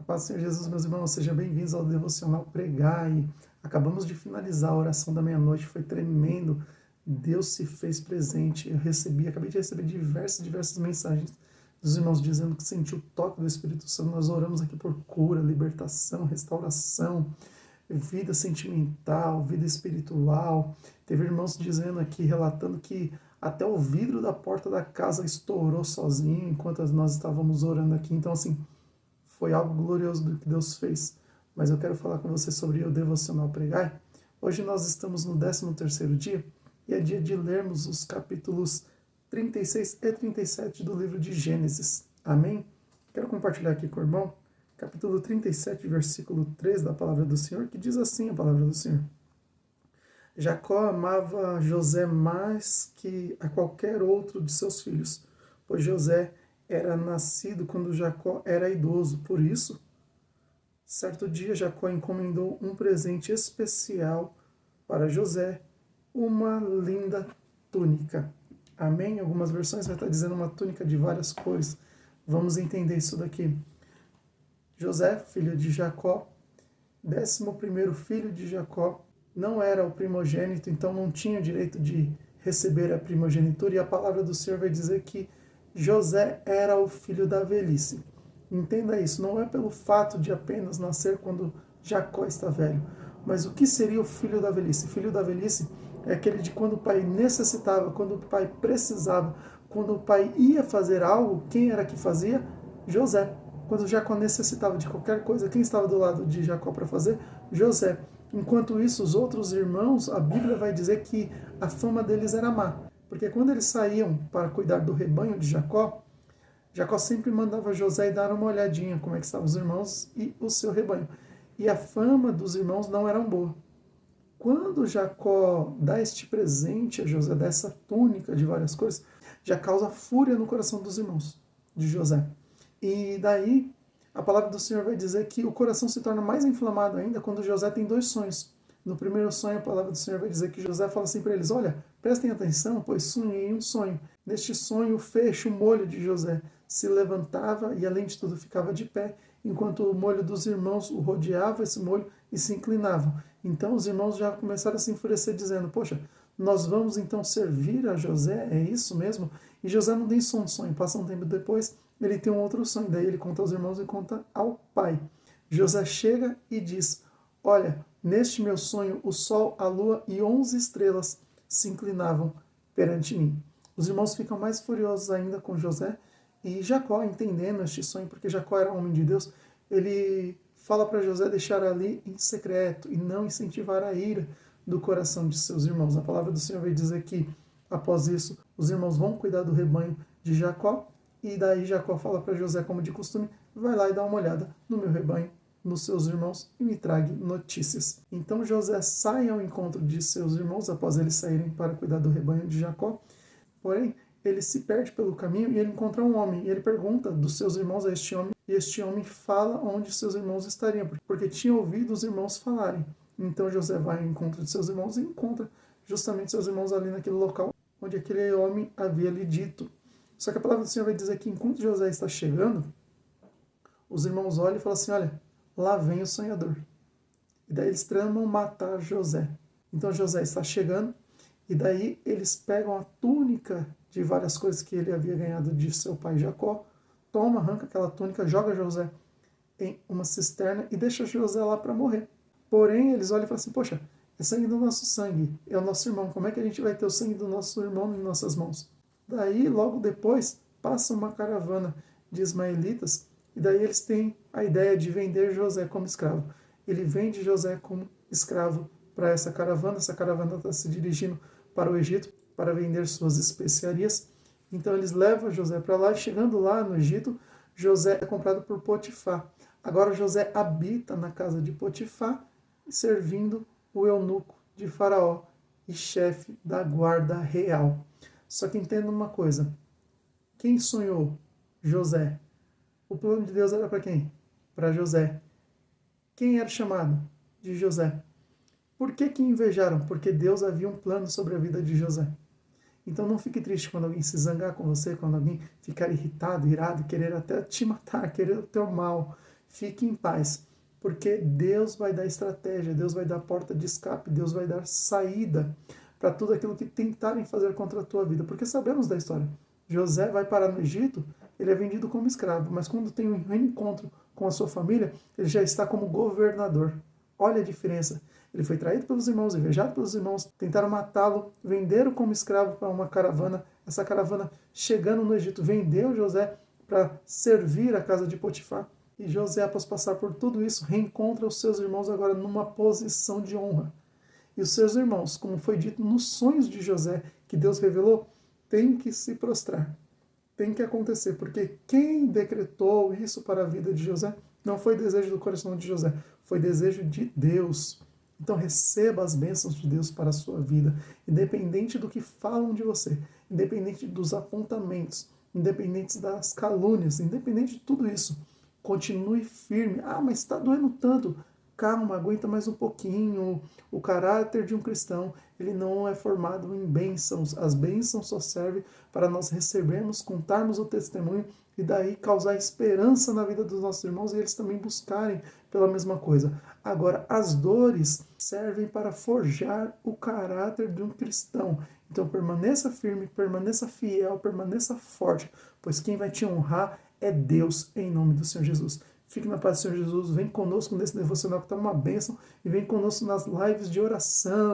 Paz do Senhor Jesus, meus irmãos, sejam bem-vindos ao Devocional Pregar. E acabamos de finalizar a oração da meia-noite, foi tremendo. Deus se fez presente. Acabei de receber diversas mensagens dos irmãos dizendo que sentiu o toque do Espírito Santo. Nós oramos aqui por cura, libertação, restauração, vida sentimental, vida espiritual. Teve irmãos dizendo aqui, relatando que até o vidro da porta da casa estourou sozinho enquanto nós estávamos orando aqui. Então, assim, foi algo glorioso do que Deus fez. Mas eu quero falar com você sobre o Devocional Pregai. Hoje nós estamos no 13º dia e é dia de lermos os capítulos 36 e 37 do livro de Gênesis. Amém? Quero compartilhar aqui com o irmão capítulo 37, versículo 3 da palavra do Senhor, que diz assim a palavra do Senhor. Jacó amava José mais que a qualquer outro de seus filhos, pois José era nascido quando Jacó era idoso. Por isso, certo dia Jacó encomendou um presente especial para José, uma linda túnica. Amém? Algumas versões vai estar dizendo uma túnica de várias cores. Vamos entender isso daqui. José, filho de Jacó, 11º filho de Jacó, não era o primogênito, então não tinha direito de receber a primogenitura, e a palavra do Senhor vai dizer que José era o filho da velhice. Entenda isso, não é pelo fato de apenas nascer quando Jacó está velho, mas o que seria o filho da velhice? Filho da velhice é aquele de quando o pai necessitava, quando o pai precisava, quando o pai ia fazer algo, quem era que fazia? José. Quando Jacó necessitava de qualquer coisa, quem estava do lado de Jacó para fazer? José. Enquanto isso, os outros irmãos, a Bíblia vai dizer que a fama deles era má. Porque quando eles saíam para cuidar do rebanho de Jacó, Jacó sempre mandava José ir dar uma olhadinha como é que estavam os irmãos e o seu rebanho. E a fama dos irmãos não era boa. Quando Jacó dá este presente a José, dá essa túnica de várias cores, já causa fúria no coração dos irmãos de José. E daí, a palavra do Senhor vai dizer que o coração se torna mais inflamado ainda quando José tem dois sonhos. No primeiro sonho, a palavra do Senhor vai dizer que José fala assim para eles: olha, prestem atenção, pois sonhei um sonho. Neste sonho, o feixe, o molho de José, se levantava e, além de tudo, ficava de pé, enquanto o molho dos irmãos o rodeava, esse molho, e se inclinavam. Então, os irmãos já começaram a se enfurecer, dizendo: poxa, nós vamos então servir a José? É isso mesmo? E José não tem só um sonho. Passa um tempo depois, ele tem um outro sonho. Daí ele conta aos irmãos e conta ao pai. José chega e diz: olha, neste meu sonho, o sol, a lua e 11 estrelas se inclinavam perante mim. Os irmãos ficam mais furiosos ainda com José, e Jacó, entendendo este sonho, porque Jacó era homem de Deus, ele fala para José deixar ali em secreto e não incentivar a ira do coração de seus irmãos. A palavra do Senhor vai dizer que, após isso, os irmãos vão cuidar do rebanho de Jacó, e daí Jacó fala para José, como de costume: vai lá e dá uma olhada no meu rebanho, nos seus irmãos, e me trague notícias. Então José sai ao encontro de seus irmãos, após eles saírem para cuidar do rebanho de Jacó. Porém, ele se perde pelo caminho e ele encontra um homem. E ele pergunta dos seus irmãos a este homem, e este homem fala onde seus irmãos estariam, porque tinha ouvido os irmãos falarem. Então José vai ao encontro de seus irmãos e encontra justamente seus irmãos ali naquele local onde aquele homem havia lhe dito. Só que a palavra do Senhor vai dizer que enquanto José está chegando, os irmãos olham e falam assim: olha, lá vem o sonhador. E daí eles tramam matar José. Então José está chegando, e daí eles pegam a túnica de várias coisas que ele havia ganhado de seu pai Jacó, toma, arranca aquela túnica, joga José em uma cisterna e deixa José lá para morrer. Porém, eles olham e falam assim: poxa, é sangue do nosso sangue, é o nosso irmão, como é que a gente vai ter o sangue do nosso irmão em nossas mãos? Daí, logo depois, passa uma caravana de ismaelitas, e daí eles têm a ideia de vender José como escravo. Ele vende José como escravo para essa caravana está se dirigindo para o Egito para vender suas especiarias. Então eles levam José para lá, e chegando lá no Egito, José é comprado por Potifar. Agora José habita na casa de Potifar, servindo o eunuco de Faraó e chefe da guarda real. Só que entenda uma coisa: quem sonhou? José. O plano de Deus era para quem? Para José. Quem era chamado? De José. Por que invejaram? Porque Deus havia um plano sobre a vida de José. Então não fique triste quando alguém se zangar com você, quando alguém ficar irritado, irado, querer até te matar, querer o teu mal. fique em paz, porque Deus vai dar estratégia, Deus vai dar porta de escape, Deus vai dar saída para tudo aquilo que tentarem fazer contra a tua vida, porque sabemos da história. José vai parar no Egito, ele é vendido como escravo, mas quando tem um reencontro com a sua família, ele já está como governador. Olha a diferença. Ele foi traído pelos irmãos, invejado pelos irmãos, tentaram matá-lo, venderam como escravo para uma caravana. Essa caravana, chegando no Egito, vendeu José para servir a casa de Potifar. E José, após passar por tudo isso, reencontra os seus irmãos agora numa posição de honra. E os seus irmãos, como foi dito nos sonhos de José, que Deus revelou, têm que se prostrar. Tem que acontecer, porque quem decretou isso para a vida de José não foi desejo do coração de José, foi desejo de Deus. Então receba as bênçãos de Deus para a sua vida, independente do que falam de você, independente dos apontamentos, independente das calúnias, independente de tudo isso. Continue firme. Ah, mas está doendo tanto. Calma, aguenta mais um pouquinho. O caráter de um cristão, ele não é formado em bênçãos. As bênçãos só servem para nós recebermos, contarmos o testemunho e daí causar esperança na vida dos nossos irmãos e eles também buscarem pela mesma coisa. Agora, as dores servem para forjar o caráter de um cristão. Então, permaneça firme, permaneça fiel, permaneça forte, pois quem vai te honrar é Deus, em nome do Senhor Jesus. Fique na paz do Senhor Jesus, vem conosco nesse devocional que está uma bênção e vem conosco nas lives de oração.